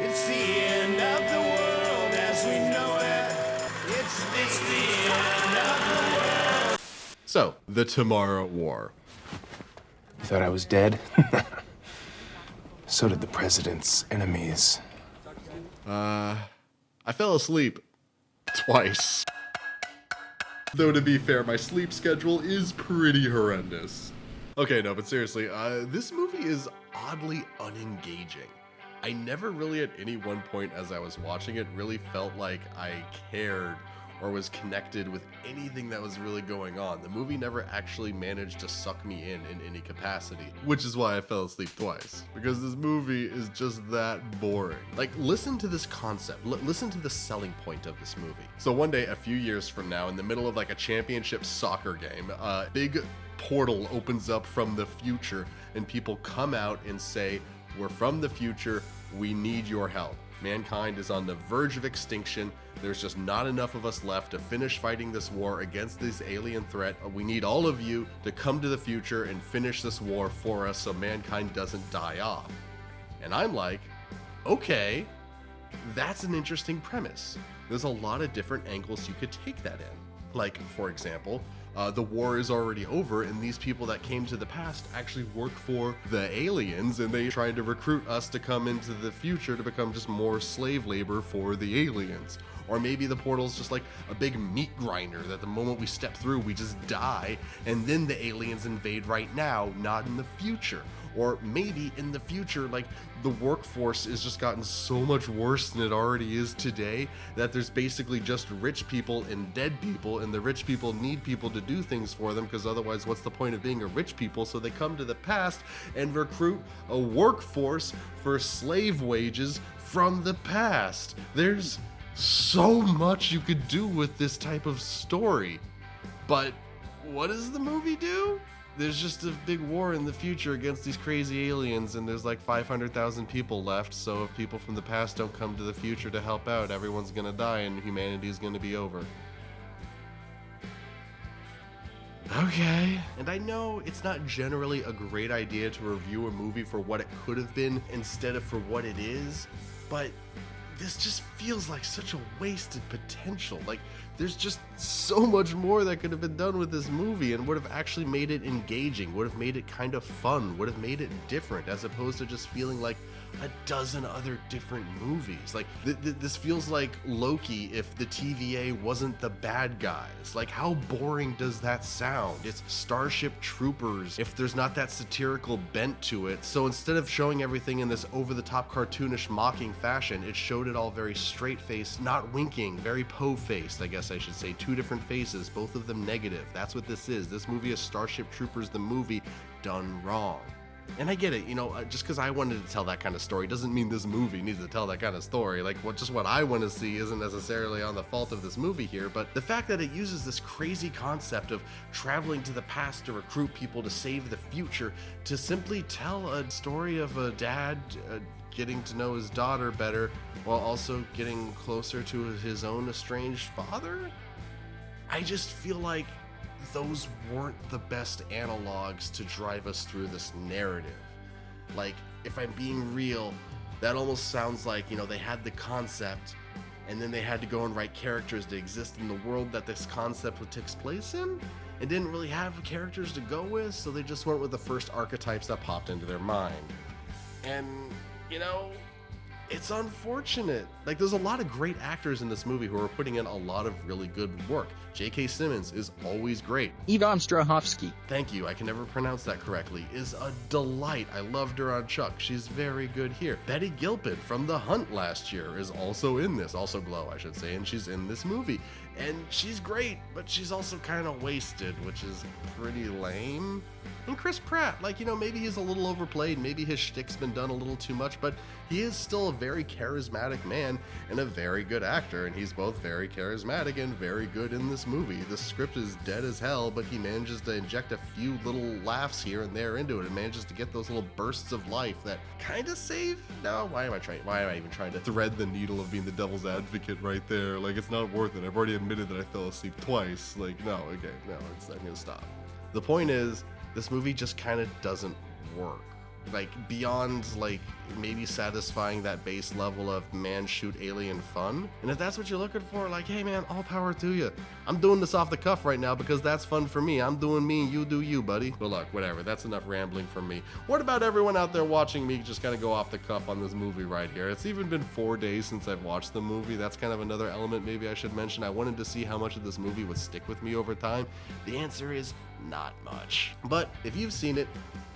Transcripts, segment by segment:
It's the end of the world as we know it. It's the end of the world. So, the Tomorrow War. You thought I was dead? So did the president's enemies. I fell asleep twice. Though to be fair, my sleep schedule is pretty horrendous. Okay, no, but seriously, this movie is oddly unengaging. I never really at any one point as I was watching it really felt like I cared or was connected with anything that was really going on. The movie never actually managed to suck me in any capacity, which is why I fell asleep twice, because this movie is just that boring. Like, listen to this concept, listen to the selling point of this movie. So one day, a few years from now, in the middle of like a championship soccer game, a big portal opens up from the future and people come out and say, "We're from the future, we need your help. Mankind is on the verge of extinction. There's just not enough of us left to finish fighting this war against this alien threat. We need all of you to come to the future and finish this war for us so mankind doesn't die off." And I'm like, okay, that's an interesting premise. There's a lot of different angles you could take that in. Like, for example, the war is already over and these people that came to the past actually work for the aliens and they tried to recruit us to come into the future to become just more slave labor for the aliens. Or maybe the portal's just like a big meat grinder that the moment we step through we just die and then the aliens invade right now, not in the future. Or maybe in the future, like, the workforce has just gotten so much worse than it already is today that there's basically just rich people and dead people, and the rich people need people to do things for them because otherwise what's the point of being a rich people? So they come to the past and recruit a workforce for slave wages from the past. There's so much you could do with this type of story. But what does the movie do? There's just a big war in the future against these crazy aliens and there's like 500,000 people left, so if people from the past don't come to the future to help out, everyone's gonna die and humanity's gonna be over. Okay. And I know it's not generally a great idea to review a movie for what it could have been instead of for what it is, but this just feels like such a wasted potential. Like, there's just so much more that could have been done with this movie and would have actually made it engaging, would have made it kind of fun, would have made it different, as opposed to just feeling like a dozen other different movies. Like, this feels like Loki if the TVA wasn't the bad guys. Like, how boring does that sound? It's Starship Troopers if there's not that satirical bent to it. So instead of showing everything in this over-the-top cartoonish mocking fashion, it showed it all very straight-faced, not winking, very po-faced, I guess I should say. Two different faces, both of them negative. That's what this is. This movie is Starship Troopers the movie done wrong. And I get it, you know, just because I wanted to tell that kind of story doesn't mean this movie needs to tell that kind of story. Like, what I want to see isn't necessarily on the fault of this movie here, but the fact that it uses this crazy concept of traveling to the past to recruit people to save the future to simply tell a story of a dad getting to know his daughter better while also getting closer to his own estranged father? I just feel like those weren't the best analogs to drive us through this narrative. Like, if I'm being real, that almost sounds like, you know, they had the concept and then they had to go and write characters to exist in the world that this concept takes place in and didn't really have characters to go with, so they just went with the first archetypes that popped into their mind. And, you know, it's unfortunate. Like, there's a lot of great actors in this movie who are putting in a lot of really good work. J.K. Simmons is always great. Ivan Strahovski. Thank you, I can never pronounce that correctly, is a delight. I loved her on Chuck. She's very good here. Betty Gilpin from The Hunt last year is also in this, also Glow, I should say, and she's in this movie. And she's great, but she's also kind of wasted, which is pretty lame. And Chris Pratt, like, you know, maybe he's a little overplayed, maybe his shtick's been done a little too much, but he is still a very charismatic man and a very good actor, and he's both very charismatic and very good in this movie. The script is dead as hell, but he manages to inject a few little laughs here and there into it, and manages to get those little bursts of life that kind of save. No, why am I even trying to thread the needle of being the devil's advocate right there? Like, it's not worth it. I've already admitted that I fell asleep twice. Like, no, I'm gonna stop. The point is, this movie just kind of doesn't work. like beyond like maybe satisfying that base level of man shoot alien fun. And if that's what you're looking for, like, hey man, all power to you. I'm doing this off the cuff right now because that's fun for me. I'm doing me and you do you, buddy. But look, whatever, that's enough rambling from me. What about everyone out there watching me just kind of go off the cuff on this movie right here? It's even been 4 days since I've watched the movie. That's kind of another element maybe I should mention. I wanted to see how much of this movie would stick with me over time. The answer is not much. But if you've seen it,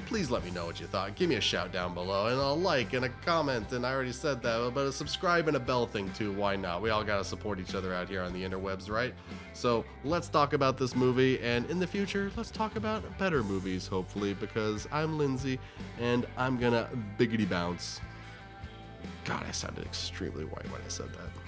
please let me know what you thought. Give me a shout down below and a like and a comment, and I already said that, but a subscribe and a bell thing too. Why not? We all gotta support each other out here on the interwebs, right? So let's talk about this movie, and in the future, let's talk about better movies, hopefully, because I'm Lindsay and I'm gonna biggity bounce. God, I sounded extremely white when I said that.